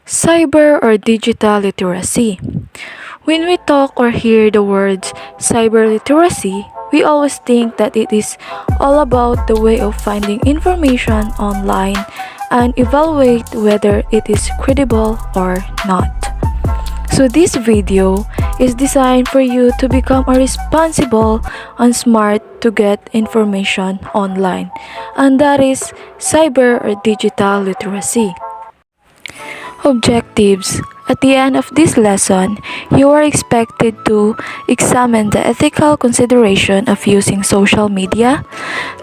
Cyber or digital literacy. When we talk or hear the words cyber literacy, we always think that it is all about the way of finding information online and evaluate whether it is credible or not. So this video is designed for you to become a responsible and smart to get information online, and that is cyber or digital literacy. Objectives. At the end of this lesson, you are expected to examine the ethical consideration of using social media,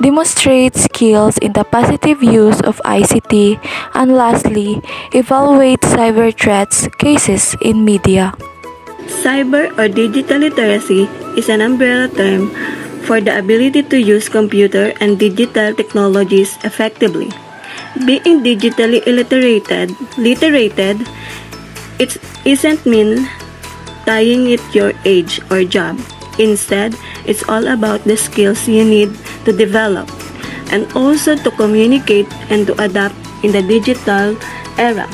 demonstrate skills in the positive use of ICT, and lastly, evaluate cyber threats cases in media. Cyber or digital literacy is an umbrella term for the ability to use computer and digital technologies effectively. Being digitally illiterated, it isn't mean tying it your age or job. Instead, it's all about the skills you need to develop and also to communicate and to adapt in the digital era.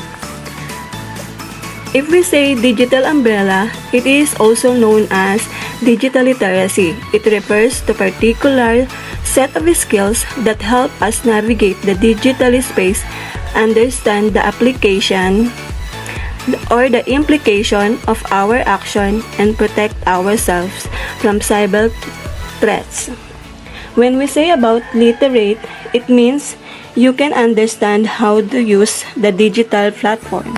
If we say digital umbrella, it is also known as digital literacy. It refers to particular set of skills that help us navigate the digital space, understand the application or the implication of our action, and protect ourselves from cyber threats. When we say about literate, it means you can understand how to use the digital platform.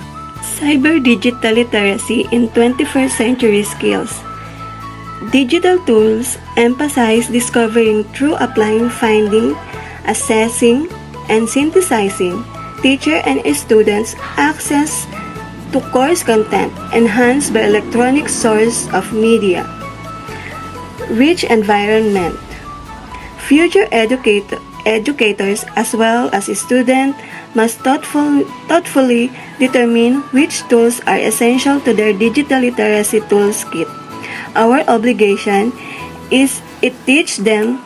Cyber digital literacy in 21st century skills. Digital tools emphasize discovering through applying, finding, assessing, and synthesizing. Teacher and students access to course content enhanced by electronic source of media. Rich environment. Future educators as well as students must thoughtfully determine which tools are essential to their digital literacy tools kit. Our obligation is to teach them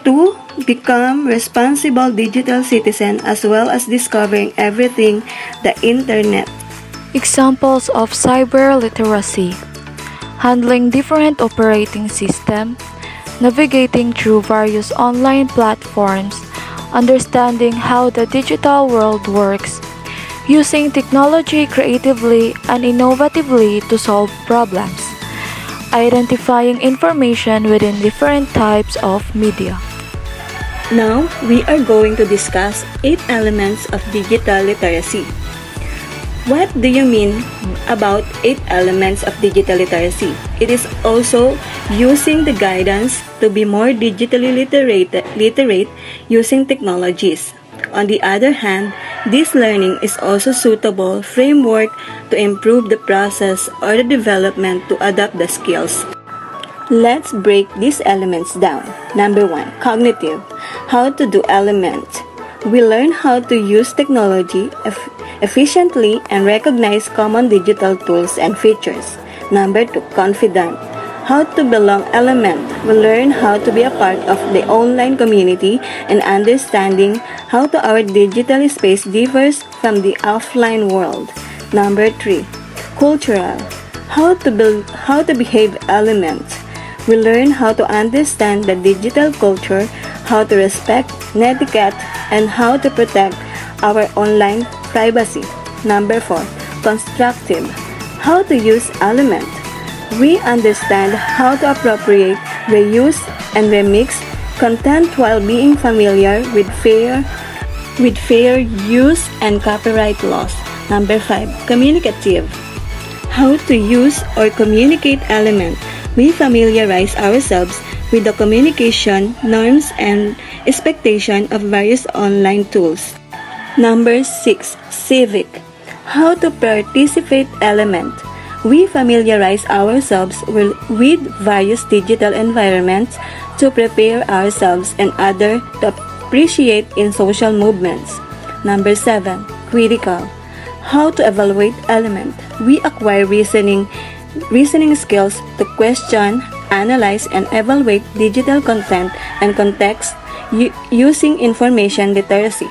to become responsible digital citizens as well as discovering everything the internet. Examples of cyber literacy: handling different operating systems, navigating through various online platforms, understanding how the digital world works, using technology creatively and innovatively to solve problems, identifying information within different types of media. Now, we are going to discuss 8 elements of digital literacy. What do you mean about 8 elements of digital literacy? It is also using the guidance to be more digitally literate using technologies. On the other hand, this learning is also suitable framework to improve the process or the development to adapt the skills. Let's break these elements down. Number 1, cognitive. How to do element. We learn how to use technology efficiently and recognize common digital tools and features. Number 2, confident. How to belong element. We learn how to be a part of the online community and understanding how to our digital space differs from the offline world. Number 3, cultural. How to behave element. We learn how to understand the digital culture, how to respect etiquette, and how to protect our online privacy. Number 4, constructive. How to use element. We understand how to appropriate, reuse, and remix content while being familiar with fair use and copyright laws. Number 5, communicative. How to use or communicate element. We familiarize ourselves with the communication norms and expectation of various online tools. Number 6, civic. How to participate element. We familiarize ourselves with various digital environments to prepare ourselves and others to appreciate in social movements. Number 7, critical. How to evaluate element. We acquire reasoning skills to question, analyze, and evaluate digital content and context using information literacy.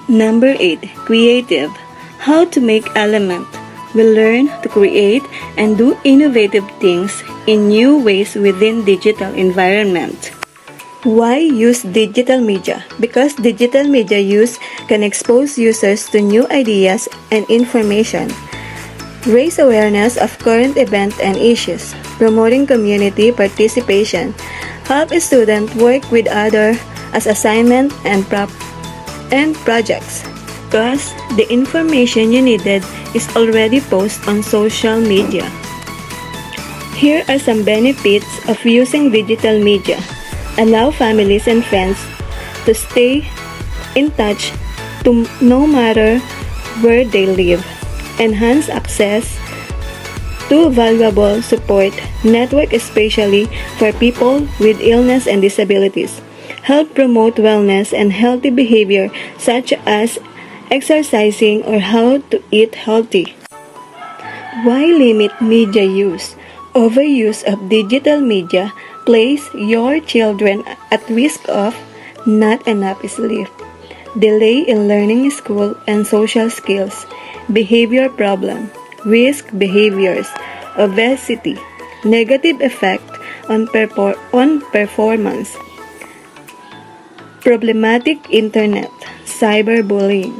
Number 8, creative. how to make element. We learn to create and do innovative things in new ways within digital environment. Why use digital media? Because digital media use can expose users to new ideas and information, raise awareness of current events and issues, promoting community participation, help a student work with others as assignment and projects. Plus, the information you needed is already posted on social media. Here are some benefits of using digital media. Allow families and friends to stay in touch no matter where they live. Enhance access to valuable support network, especially for people with illness and disabilities. Help promote wellness and healthy behavior such as exercising or how to eat healthy. Why limit media use? Overuse of digital media place your children at risk of not enough sleep, delay in learning school and social skills, behavior problem, risk behaviors, obesity, negative effect on performance, problematic internet, cyberbullying.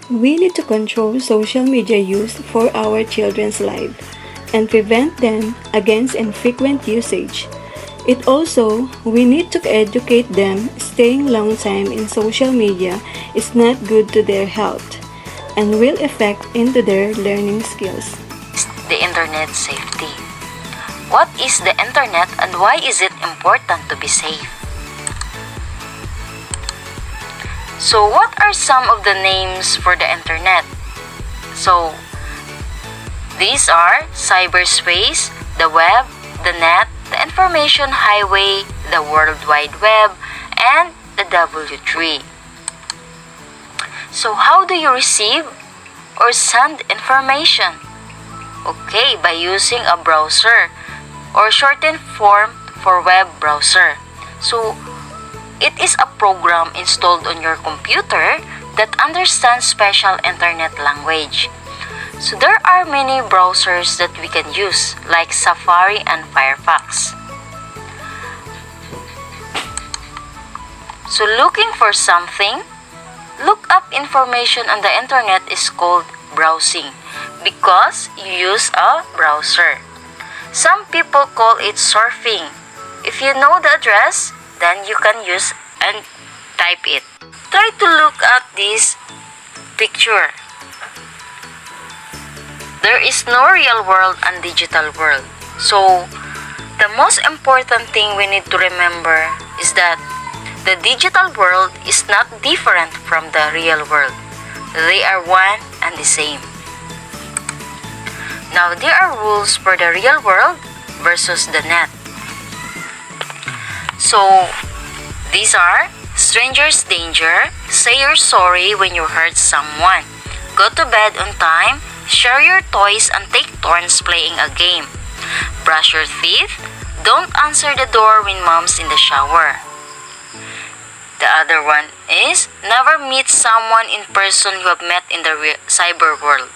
We need to control social media use for our children's lives and prevent them against infrequent usage. It also, we need to educate them staying long time in social media is not good to their health and will affect into their learning skills. The internet safety. What is the internet and why is it important to be safe? So what are some of the names for the internet? So these are cyberspace, the web, the net, the information highway, the World Wide Web, and the W3. So how do you receive or send information? Okay, by using a browser or shortened form for web browser. So it is a program installed on your computer that understands special internet language. So there are many browsers that we can use like Safari and Firefox. So looking for something, look up information on the internet is called browsing because you use a browser. Some people call it surfing. If you know the address, then you can use and type it. Try to look at this picture. There is no real world and digital world. So, the most important thing we need to remember is that the digital world is not different from the real world. They are one and the same. Now, there are rules for the real world versus the net. So, these are stranger's danger, say you're sorry when you hurt someone, go to bed on time, share your toys and take turns playing a game, brush your teeth, don't answer the door when mom's in the shower. The other one is never meet someone in person you have met in the cyber world.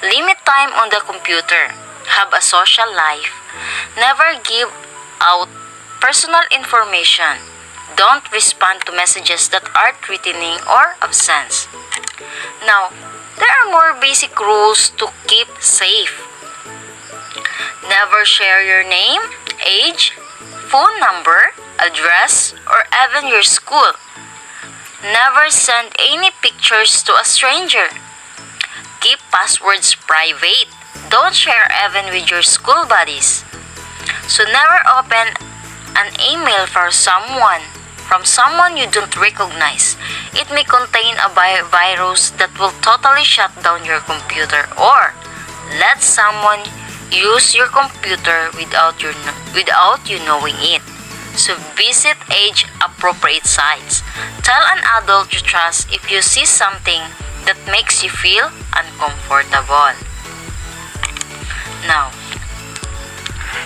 Limit time on the computer. Have a social life. Never give out personal information. Don't respond to messages that are threatening or obscene. Now, there are more basic rules to keep safe. Never share your name, age, phone number, address, or even your school. Never send any pictures to a stranger. Keep passwords private. Don't share even with your school buddies. So never open an email from someone you don't recognize. It may contain a virus that will totally shut down your computer or let someone use your computer without you knowing it. So visit age-appropriate sites. Tell an adult you trust if you see something that makes you feel uncomfortable. Now,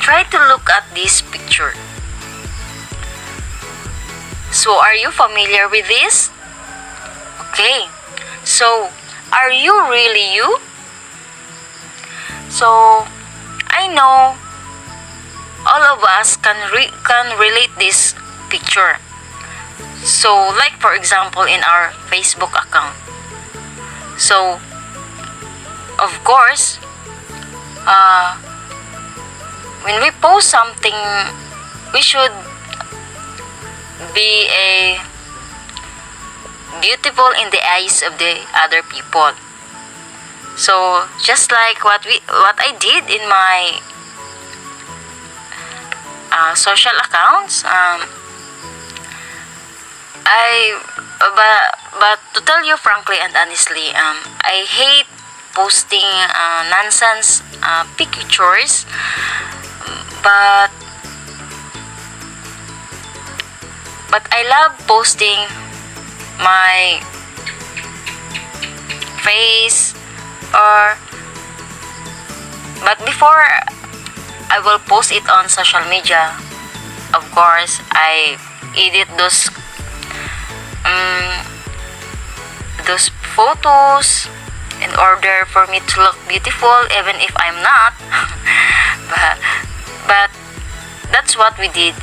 try to look at this picture. So, are you familiar with this? Okay. So, Are you really you? So, I know all of us can relate this picture. So, like for example, in our Facebook account. So, of course, when we post something, we should be a beautiful in the eyes of the other people. So just like what I did in my social accounts, but to tell you frankly and honestly, I hate posting nonsense pictures, but I love posting my face, or but before I will post it on social media, of course I edit those photos in order for me to look beautiful even if I'm not. but that's what we did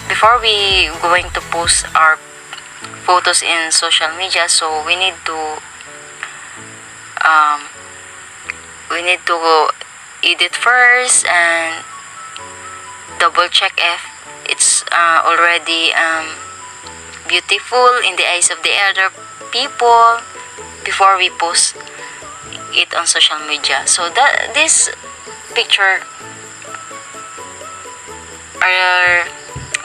before we going to post our photos in social media. So we need to edit first and double check if it's already beautiful in the eyes of the other people before we post it on social media. So that this picture are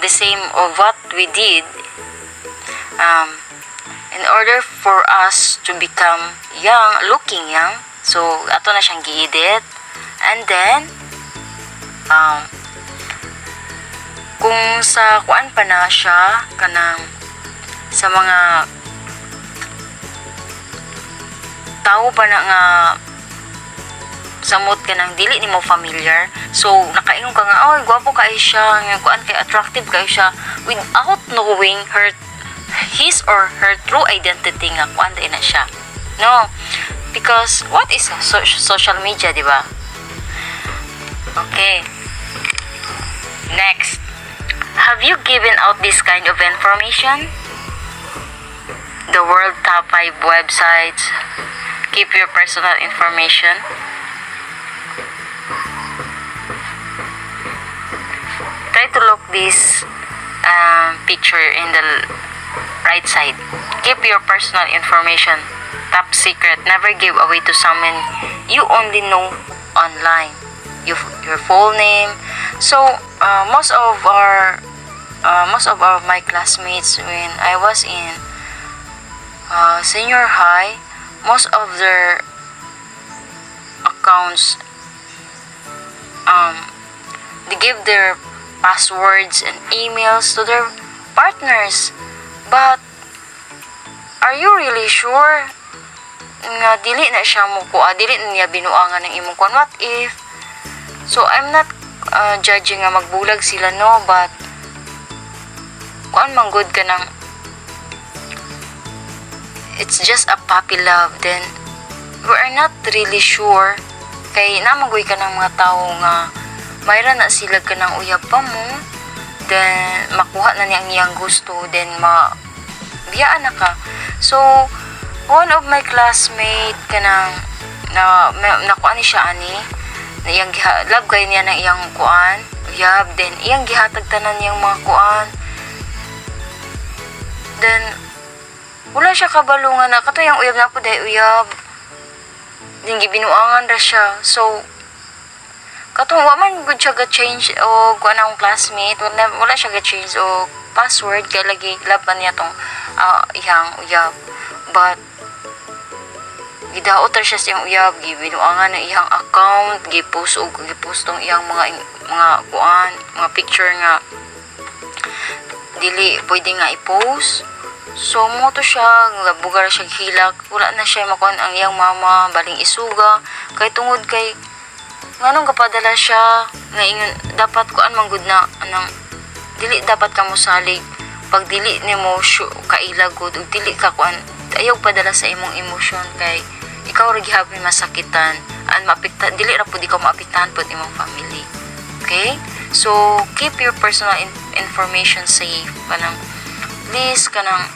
the same of what we did in order for us to become looking young. So ato na siyang gi-edit, and then kung sa kuan pa na siya kanang sa mga tao pa na nga samot ka nang dili nimo familiar, so nakaingon ka nga oy gwapo kay siya nga kuan kay attractive kay siya without knowing his or her true identity nga kuan na siya. No, because what is social media, di ba? Okay, next, have you given out this kind of information? The world top 5 websites keep your personal information. Try to look this picture in the right side. Keep your personal information top secret. Never give away to someone you only know online. Your full name. So most of my classmates when I was in senior high, most of their accounts they give their passwords and emails to their partners. But are you really sure nga dili na siya mo dili niya binuangan ng imong kuan? What if? So I'm not judging nga magbulag sila, no, but kuan man good ka nang it's just a puppy love, then we are not really sure kay namagoy ka ng mga tao nga mayra na sila ka ng uyab pa mo, then makuha na niya ang iyang gusto, then biyaan na ka. So one of my classmate kanang nakuha ni siya ani na iyang love kay niya ng iyang kuan uyab, then iyang gihatag tanan niyang mga kuan, then wala siya kabalungan na kato yung uyab na po dahil uyab din gibinuangan ra siya. So katong wa man good siya ga-change o kuan ang classmate, wala siya ga-change o password kay lagi laban niya tong iyang uyab, but gidaot ra siya sa iyang uyab, gibinuangan na iyang account, gipost tong iyang mga kuan, mga picture nga dili pwede nga i-post. So mo to siya bugar siya hilak, wala na siya makuan ang iyang mama baling isuga kay tungod kay nganong kapadala siya nga ingon dapat kuan manggud na anang dili dapat ka mosalig pag dili nimo kailag gud ug dili ka kuan ayaw padala sa imong emosyon kay ikaw ra gihapon masakitan and maapekta dili ra pud ikaw maapektahan pud imong family. Okay? So keep your personal information safe. Kanang please kanang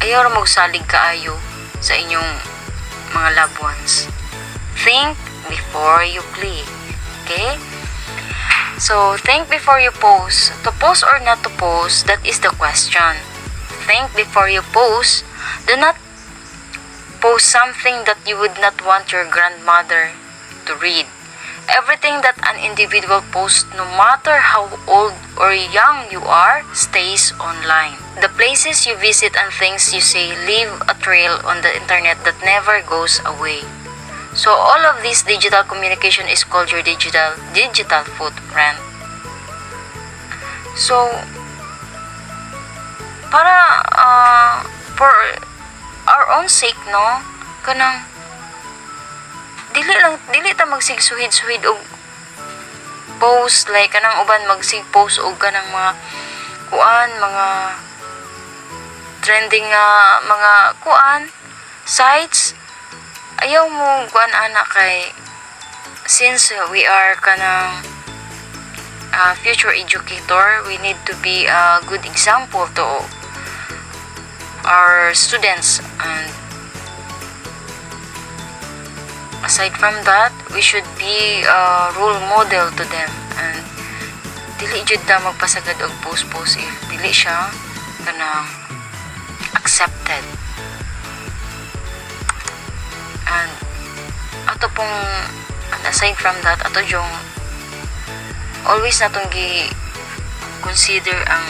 ayaw ra magsalig kaayo sa inyong mga loved ones. Think before you click. Okay? So, think before you post. To post or not to post, that is the question. Think before you post. Do not post something that you would not want your grandmother to read. Everything that an individual posts, no matter how old or young you are, stays online. The places you visit and things you say leave a trail on the internet that never goes away. So all of this digital communication is called your digital footprint. So para for our own sake, no, kanang dili ta magsigsuhid-suhid og post like kanang uban post og kanang mga mga trending mga sites. Ayaw mo anak kay since we are kanang future educator, we need to be a good example to our students, and aside from that, we should be a role model to them, and dili jud ta magpasagad og post if dili siya kanang accepted. And ato pong aside from that, ato yung always natong consider ang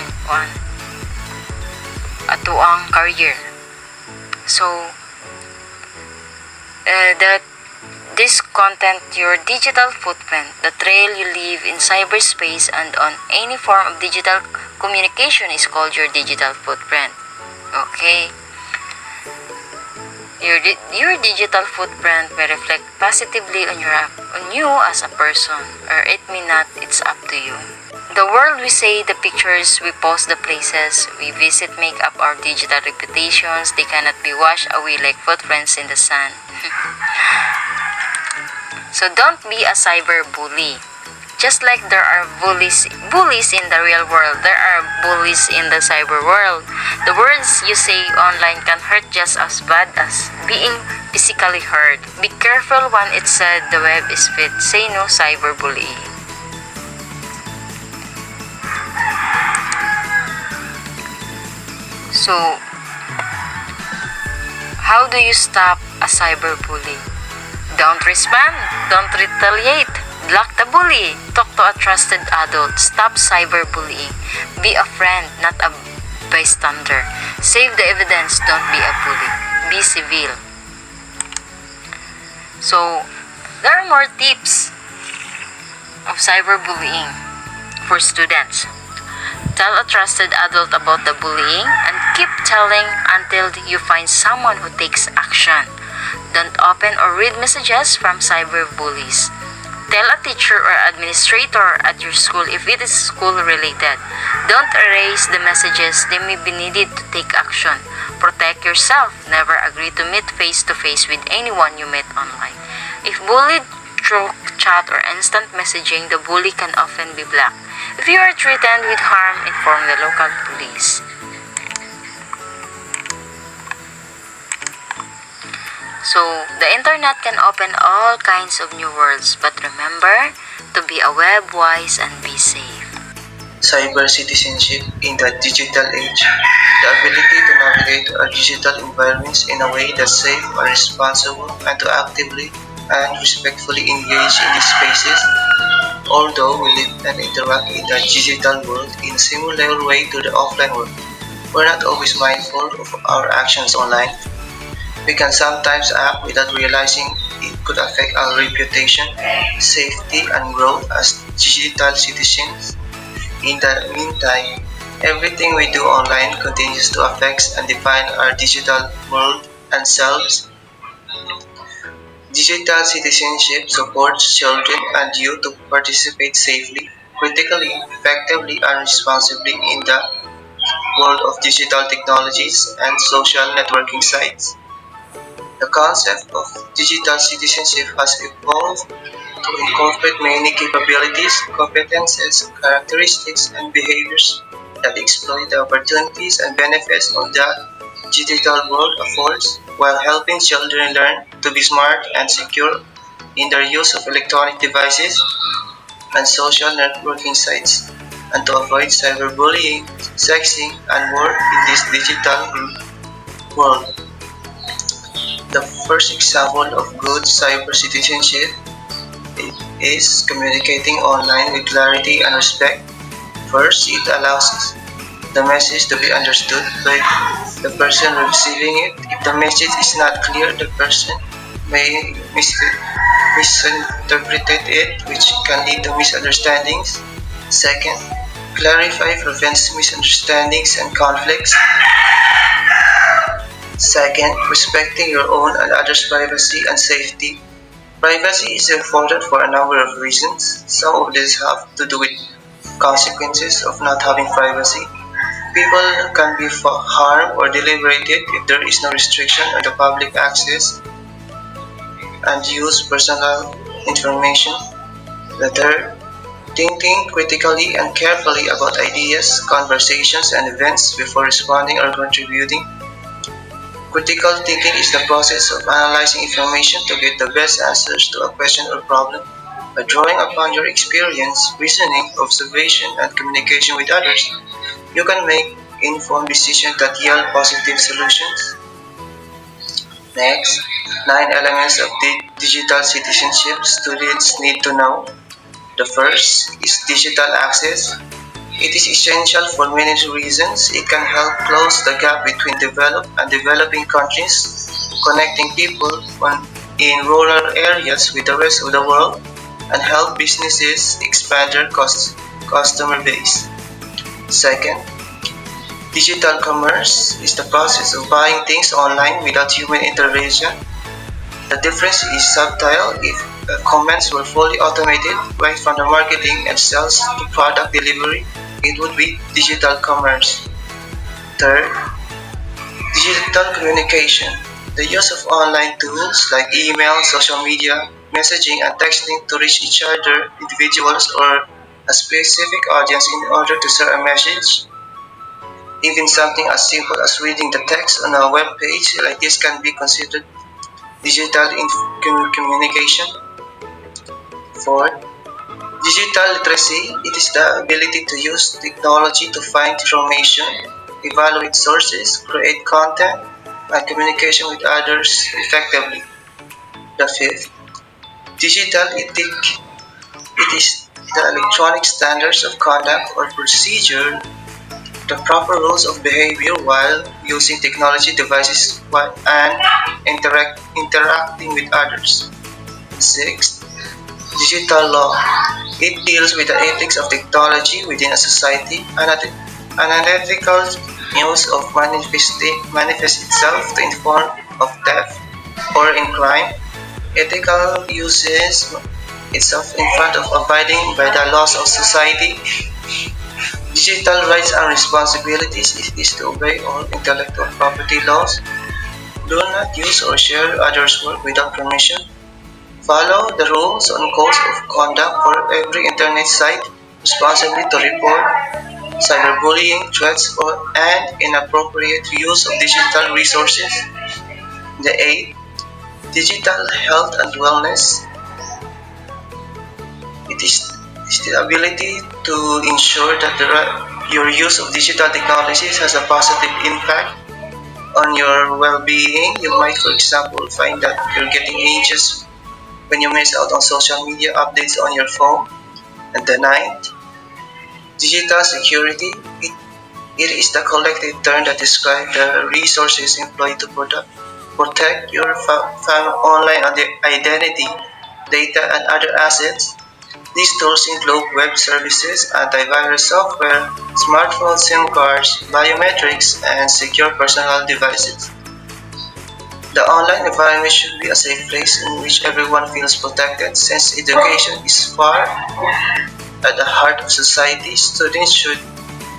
ato ang career. So that this content, your digital footprint, the trail you leave in cyberspace and on any form of digital communication is called your digital footprint. Okay? Your digital footprint may reflect positively on you as a person, or it may not. It's up to you. The world we say, the pictures we post, the places we visit make up our digital reputations. They cannot be washed away like footprints in the sand. So don't be a cyber bully. Just like there are bullies in the real world, there are bullies in the cyber world. The words you say online can hurt just as bad as being physically hurt. Be careful when it's said the web is fit. Say no cyberbullying. So, how do you stop a cyberbully? Don't respond. Don't retaliate. Block the bully. Talk to a trusted adult. Stop cyberbullying. Be a friend, not a bystander. Save the evidence. Don't be a bully. Be civil. So, there are more tips of cyberbullying for students. Tell a trusted adult about the bullying and keep telling until you find someone who takes action. Don't open or read messages from cyberbullies. Tell a teacher or administrator at your school if it is school related. Don't erase the messages. They may be needed to take action. Protect yourself. Never agree to meet face to face with anyone you met online. If bullied through chat or instant messaging, the bully can often be blocked. If you are threatened with harm, inform the local police. So, the internet can open all kinds of new worlds, but remember to be a web-wise and be safe. Cyber citizenship in the digital age, the ability to navigate our digital environments in a way that's safe and responsible, and to actively and respectfully engage in these spaces. Although we live and interact in the digital world in a similar way to the offline world, we're not always mindful of our actions online. We can sometimes act without realizing it could affect our reputation, safety, and growth as digital citizens. In the meantime, everything we do online continues to affect and define our digital world and selves. Digital citizenship supports children and youth to participate safely, critically, effectively, and responsibly in the world of digital technologies and social networking sites. The concept of digital citizenship has evolved to incorporate many capabilities, competences, characteristics, and behaviors that exploit the opportunities and benefits of the digital world affords, while helping children learn to be smart and secure in their use of electronic devices and social networking sites, and to avoid cyberbullying, sexting, and more in this digital world. The first example of good cyber citizenship is communicating online with clarity and respect. First, it allows the message to be understood by the person receiving it. If the message is not clear, the person may misinterpret it, which can lead to misunderstandings. Second, clarify prevents misunderstandings and conflicts. Second, respecting your own and others' privacy and safety. Privacy is important for a number of reasons. Some of these have to do with consequences of not having privacy. People can be harmed or deliberated if there is no restriction on the public access and use personal information. The third, thinking critically and carefully about ideas, conversations, and events before responding or contributing. Critical thinking is the process of analyzing information to get the best answers to a question or problem. By drawing upon your experience, reasoning, observation, and communication with others, you can make informed decisions that yield positive solutions. Next, 9 elements of digital citizenship students need to know. The first is digital access. It is essential for many reasons. It can help close the gap between developed and developing countries, connecting people in rural areas with the rest of the world, and help businesses expand their customer base. Second, digital commerce is the process of buying things online without human intervention. The difference is subtle. If comments were fully automated right from the marketing and sales to product delivery, it would be digital commerce. Third, digital communication. The use of online tools like email, social media, messaging, and texting to reach each other, individuals, or a specific audience in order to share a message. Even something as simple as reading the text on a web page like this can be considered digital communication. Fourth, digital literacy. It is the ability to use technology to find information, evaluate sources, create content, and communication with others effectively. The fifth, digital ethic. It is the electronic standards of conduct or procedure, the proper rules of behavior while using technology devices and interacting with others. Sixth, digital law. It deals with the ethics of technology within a society. Unethical use of manifests itself to inform of theft or in crime. Ethical uses itself in front of abiding by the laws of society. Digital rights and responsibilities is to obey all intellectual property laws. Do not use or share others' work without permission. Follow the rules and codes of conduct for every internet site, responsibly to report cyberbullying threats and inappropriate use of digital resources. The 8. Digital health and wellness. It is the ability to ensure that your use of digital technologies has a positive impact on your well-being. You might, for example, find that you're getting anxious when you miss out on social media updates on your phone. And the 9th, digital security. It is the collective term that describes the resources employed to protect your online identity, data, and other assets. These tools include web services, antivirus software, smartphone SIM cards, biometrics, and secure personal devices. The online environment should be a safe place in which everyone feels protected. Since education is far at the heart of society, students should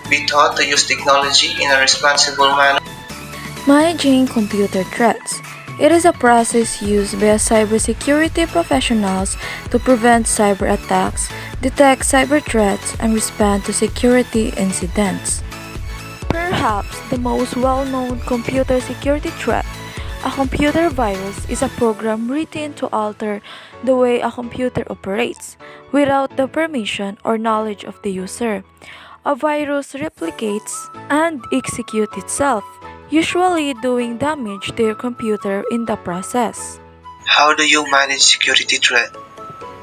be taught to use technology in a responsible manner. Managing computer threats. It is a process used by cybersecurity professionals to prevent cyber attacks, detect cyber threats, and respond to security incidents. Perhaps the most well-known computer security threat, a computer virus, is a program written to alter the way a computer operates without the permission or knowledge of the user. A virus replicates and executes itself, usually doing damage to your computer in the process. How do you manage security threat?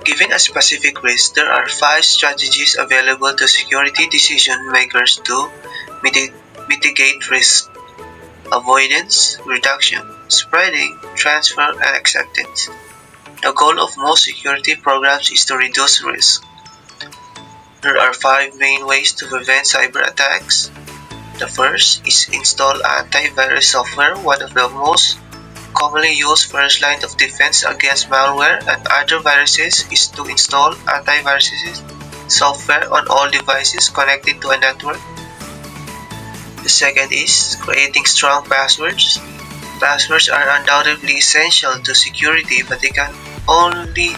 Given a specific risk, there are 5 strategies available to security decision makers to mitigate risk: avoidance, reduction, spreading, transfer, and acceptance. The goal of most security programs is to reduce risk. There are 5 main ways to prevent cyber attacks. The first is install antivirus software. One of the most commonly used first line of defense against malware and other viruses is to install antivirus software on all devices connected to a network. The second is creating strong passwords. Passwords are undoubtedly essential to security, but they can only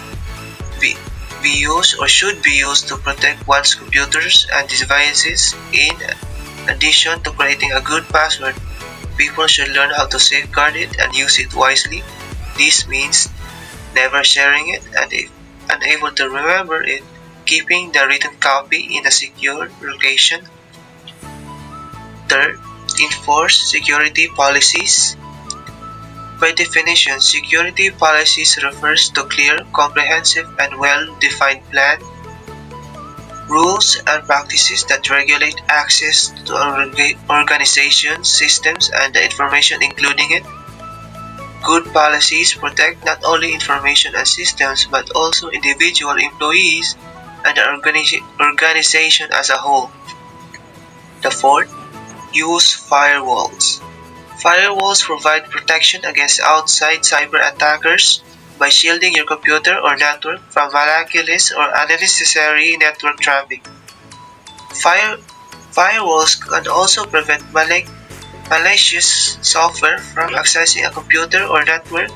be used or should be used to protect one's computers and devices. In addition to creating a good password, people should learn how to safeguard it and use it wisely. This means never sharing it, and if unable to remember it, keeping the written copy in a secure location. Third, enforce security policies. By definition, security policies refers to clear, comprehensive, and well-defined plan, rules, and practices that regulate access to organizations, systems, and the information including it. Good policies protect not only information and systems but also individual employees and the organization as a whole. The fourth, use firewalls. Firewalls provide protection against outside cyber attackers by shielding your computer or network from miraculous or unnecessary network traffic. Firewalls can also prevent malicious software from accessing a computer or network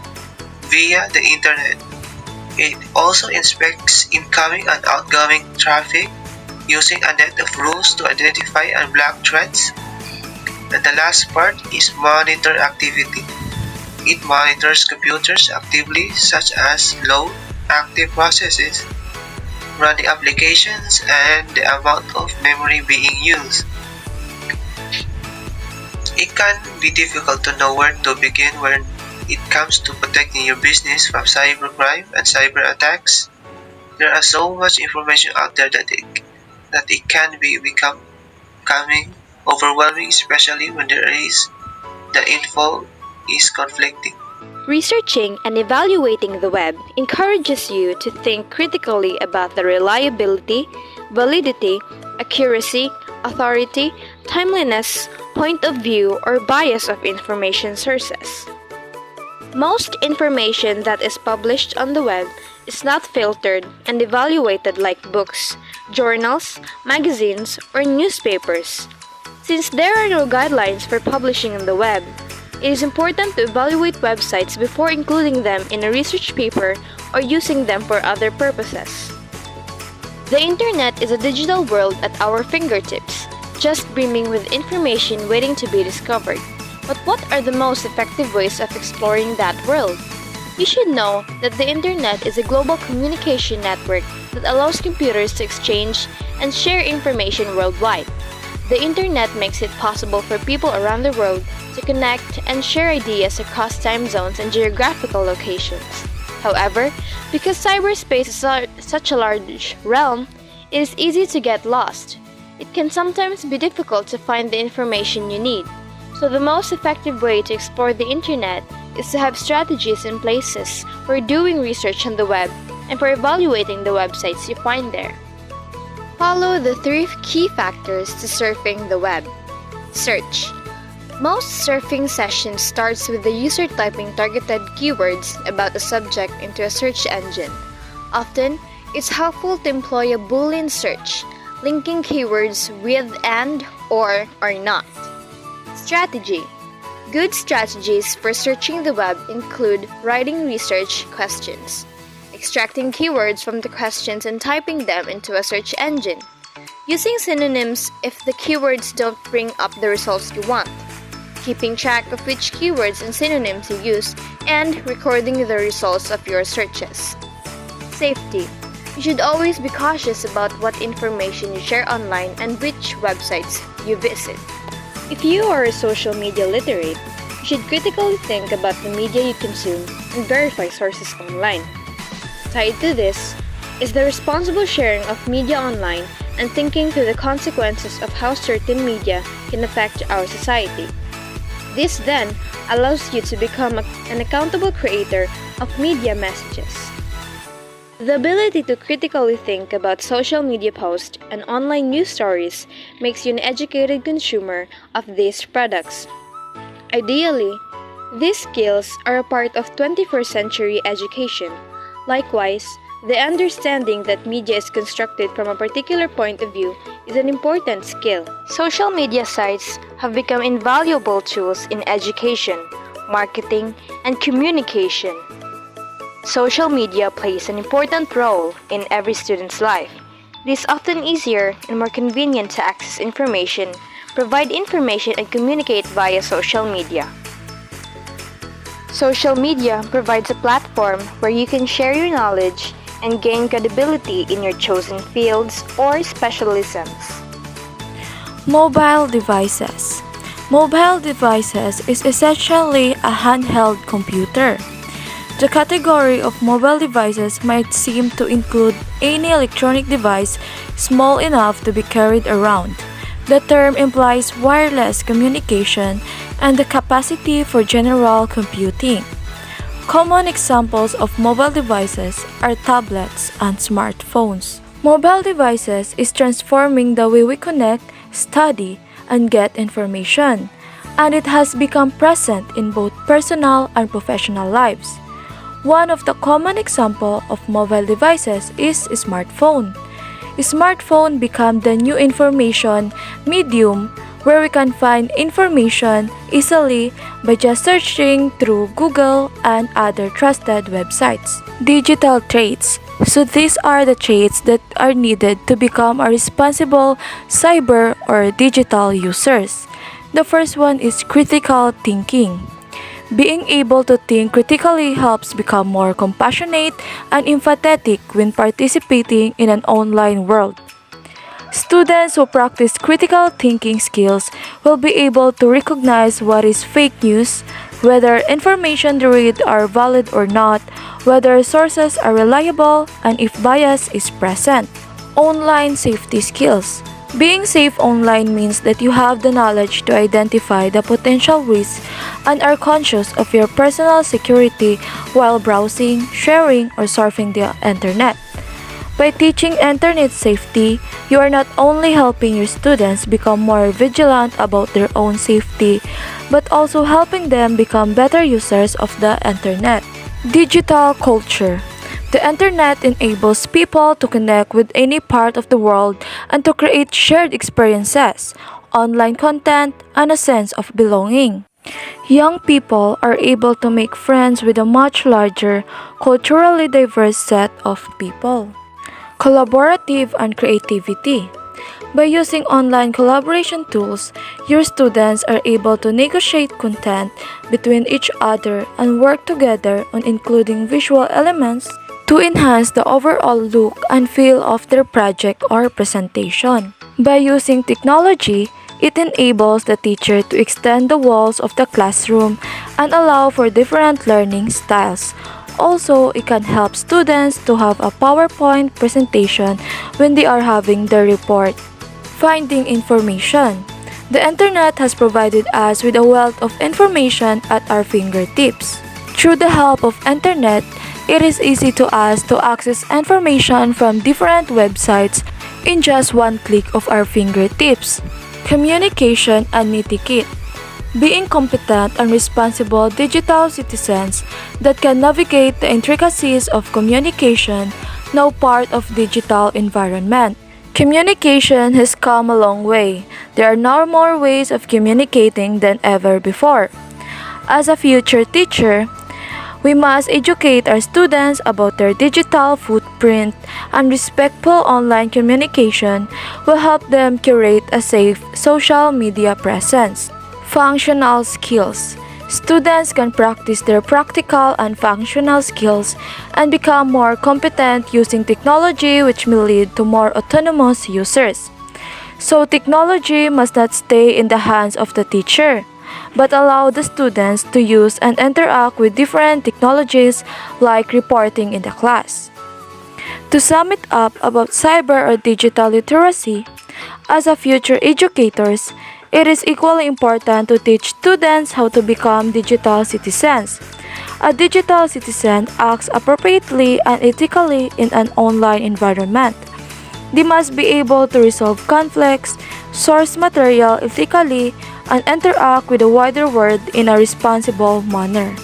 via the internet. It also inspects incoming and outgoing traffic using a net of rules to identify and block threats. And the last part is monitor activity. It monitors computers actively, such as load, active processes, running applications, and the amount of memory being used. It can be difficult to know where to begin when it comes to protecting your business from cybercrime and cyber attacks. There is so much information out there that it can becoming overwhelming, especially when the info is conflicting. Researching and evaluating the web encourages you to think critically about the reliability, validity, accuracy, authority, timeliness, point of view, or bias of information sources. Most information that is published on the web is not filtered and evaluated like books, journals, magazines, or newspapers. Since there are no guidelines for publishing on the web, it is important to evaluate websites before including them in a research paper or using them for other purposes. The internet is a digital world at our fingertips, just brimming with information waiting to be discovered. But what are the most effective ways of exploring that world? You should know that the internet is a global communication network that allows computers to exchange and share information worldwide. The internet makes it possible for people around the world to connect and share ideas across time zones and geographical locations. However, because cyberspace is such a large realm, it is easy to get lost. It can sometimes be difficult to find the information you need. So the most effective way to explore the internet is to have strategies in places for doing research on the web and for evaluating the websites you find there. Follow the 3 key factors to surfing the web. Search. Most surfing sessions starts with the user typing targeted keywords about a subject into a search engine. Often, it's helpful to employ a Boolean search, linking keywords with and or not. Strategy. Good strategies for searching the web include writing research questions, extracting keywords from the questions and typing them into a search engine, using synonyms if the keywords don't bring up the results you want, keeping track of which keywords and synonyms you use, and recording the results of your searches. Safety. You should always be cautious about what information you share online and which websites you visit. If you are social media literate, you should critically think about the media you consume and verify sources online. Tied to this is the responsible sharing of media online and thinking through the consequences of how certain media can affect our society. This then allows you to become an accountable creator of media messages. The ability to critically think about social media posts and online news stories makes you an educated consumer of these products. Ideally, these skills are a part of 21st century education. Likewise, the understanding that media is constructed from a particular point of view is an important skill. Social media sites have become invaluable tools in education, marketing, and communication. Social media plays an important role in every student's life. It is often easier and more convenient to access information, provide information, and communicate via social media. Social media provides a platform where you can share your knowledge and gain credibility in your chosen fields or specialisms. Mobile devices. Mobile devices is essentially a handheld computer. The category of mobile devices might seem to include any electronic device small enough to be carried around. The term implies wireless communication and the capacity for general computing. Common examples of mobile devices are tablets and smartphones. Mobile devices is transforming the way we connect, study, and get information, and it has become present in both personal and professional lives. One of the common example of mobile devices is smartphone. Smartphone become the new information medium where we can find information easily by just searching through Google and other trusted websites. Digital traits. So these are the traits that are needed to become a responsible cyber or digital users. The first one is critical thinking. Being able to think critically helps become more compassionate and empathetic when participating in an online world. Students who practice critical thinking skills will be able to recognize what is fake news, whether information they read are valid or not, whether sources are reliable, and if bias is present. Online safety skills. Being safe online means that you have the knowledge to identify the potential risks and are conscious of your personal security while browsing, sharing, or surfing the internet. By teaching internet safety, you are not only helping your students become more vigilant about their own safety, but also helping them become better users of the internet. Digital culture. The internet enables people to connect with any part of the world and to create shared experiences, online content, and a sense of belonging. Young people are able to make friends with a much larger, culturally diverse set of people. Collaborative and creativity. By using online collaboration tools, your students are able to negotiate content between each other and work together on including visual elements to enhance the overall look and feel of their project or presentation. By using technology, it enables the teacher to extend the walls of the classroom and allow for different learning styles. Also, it can help students to have a PowerPoint presentation when they are having their report. Finding information. The internet has provided us with a wealth of information at our fingertips. Through the help of internet, it is easy to us to access information from different websites in just one click of our fingertips. Communication and etiquette. Being competent and responsible digital citizens that can navigate the intricacies of communication, now part of digital environment. Communication has come a long way. There are now more ways of communicating than ever before. As a future teacher, we must educate our students about their digital footprint, and respectful online communication will help them curate a safe social media presence. Functional skills. Students can practice their practical and functional skills and become more competent using technology, which may lead to more autonomous users. So technology must not stay in the hands of the teacher, but allow the students to use and interact with different technologies like reporting in the class. To sum it up about cyber or digital literacy, as a future educators, it is equally important to teach students how to become digital citizens. A digital citizen acts appropriately and ethically in an online environment. They must be able to resolve conflicts, source material ethically, and interact with the wider world in a responsible manner.